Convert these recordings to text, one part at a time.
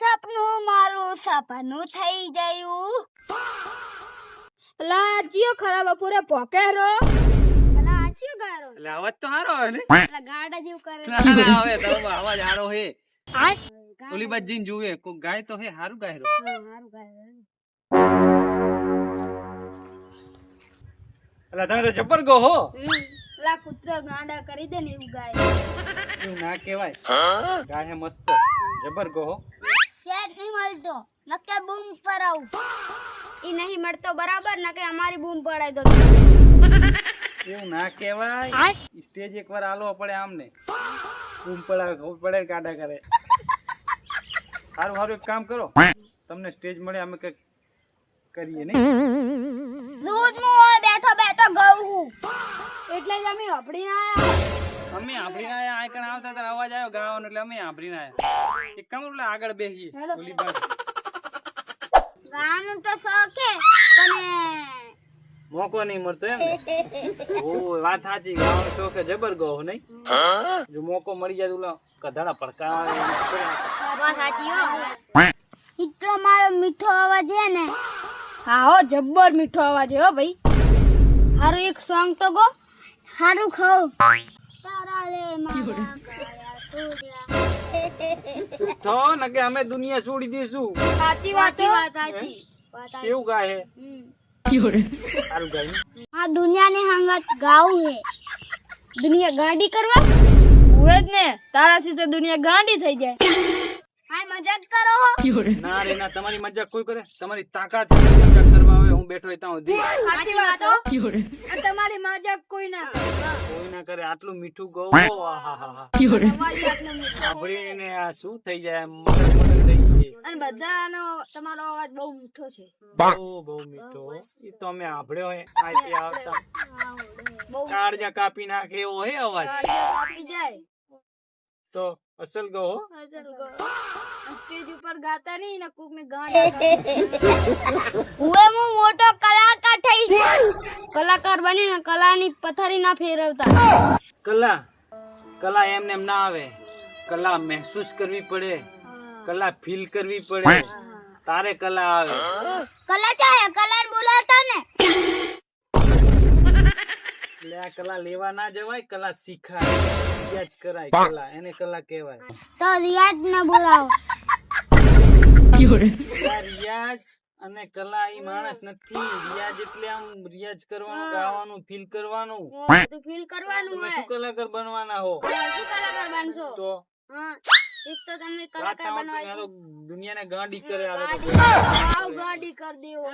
સપનું મારું સપનું થઈ ગયું. અલા જીઓ ખરાબ બપોરે પોકેરો અલા આચ્યો ગારો. એટલે અવાજ તો સારો આવે ને અલા ગાડા જેવું કરે. ના આવે તો અવાજ સારો હે ઓલી બાજુ જઈને જુએ કોઈ ગાય તો હે સારું ગાયરો હારું ગાયો. એટલે તમે તો જબર ગો હો અલા કૂતરો ગાડા કરી દે ને એવું ગાય. એવું ના કહેવાય ગાય હે મસ્ત જબર ગો હો શેર નહીં મળતો નકે બૂમ પરાવું. ઈ નહીં મળતો બરાબર નકે અમારી બૂમ પડાઈ દો. એવું ના કહેવાય સ્ટેજ એકવાર આલો પડે આમને બૂમ પડાવે ખબર પડે કાડા કરે સારું સારું એક કામ કરો તમને સ્ટેજ મળે અમે કઈક કરીએ ને દૂધ હું બેઠો બેઠો ગઉં હું. એટલે જ અમે અપડીને આયા. અમે આપડીને આયા આઈકણ આવતા ત્યારે અવાજ આવ્યો ગાવાનો એટલે અમે આપડીને આયા એક કામ એટલે આગળ બેસીએ ઓલી બાજુ ગાવાનું તો શોખ હે પણ મોકો નહીં મળતો એમ ને ઓ વાત સાચી ગાવાનો શોખ હે જબર ગો નહીં જો મોકો મળી જાય તો ઓલા કધાડા પડકા વાત સાચી હો. ઈટલો મારો મીઠો અવાજ હે ને. હા હો જબ્બર મીઠો અવાજ હે હો ભાઈ. હારું એક સોંગ તો ગો. હારું ખાવ તારા રે મારા કાયા સૂર્યા. ચૂપ થો ને કે અમે દુનિયા છોડી દઈશું સાચી વાત હે. વાત સાચી. કેવું ગાય હે સારું ગાય આ દુનિયાની હંગત ગાવું હે. દુનિયા ગાંડી કરવા ઉવે જ ને તારાથી તો દુનિયા ગાંડી થઈ જાય. હાય મજાક કરો હો. ના રે ના તમારી મજાક કોઈ કરે તમારી તાકાત મજાક કરવા આવે હું બેઠો ત્યાં સુધી સાચી વાત હો. આ તમારી મજાક કોઈ ના કોઈ ના કરે આટલું મીઠું ગો આહાહા સાંભળીને આ શું થઈ જાય મગજ થઈ જાય અને બધાનો તમારો અવાજ બહુ મીઠો છે. બહુ મીઠો એ તો અમે સાંભળ્યો હે આઈપી આવતા કાળજા કાપી નાખે એવો હે અવાજ આપી જાય તો અસલ ગો હો સ્ટેજ ઉપર ગાતા નહીં ને કોક ને ગાંડા હુએ હું મોટો કલાકાર થઈ ગયો. કલાકાર બનીને કલાની પથારી ના ફેરવતા. કલા એમને એમ ના આવે કલા મહેસૂસ કરવી પડે કલા ફીલ કરવી પડે તારે કલા આવે કલા ચાહે કલા બોલાતા ને. એટલે આ કલા લેવા ના જવાય કલા શીખાય રિયાજ કરાય કલા એને કલા કહેવાય તો રિયાજ ને બોલાવો. રિયાજ અને કલા ઈ માણસ નથી રિયાજ એટલે આમ રિયાજ કરવાનું ગાવાનું ફીલ કરવાનું બધું ફીલ કરવાનું તમે હોય. શું કલાકાર બનવાના હો શું કલાકાર બનશો? તો હા એક તો તમને વાત કલાકાર આવડતું બનવા નહીં, આ તો દુનિયાને ગાંડી કરે આ લોકો. આવ ગાડી કર દેવો.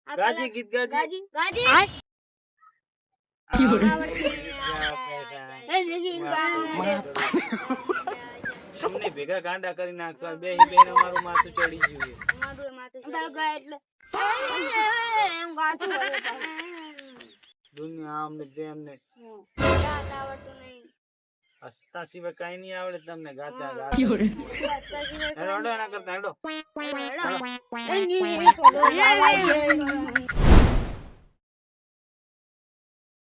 ગાજી ગીત ગાજી ગાજી તમને ભેગા ગાંડા કરી નાખવા બે બેન અમારું માથું ચડી ગયું છે. એટલે એમ ગાતું હોય દુનિયા આમને તેમને આવડતું નહીં. હસતા સિવાય કઈ નહીં આવડે તમને ગાતા ગાતા હેડો ના કરતા હેડો હેડો.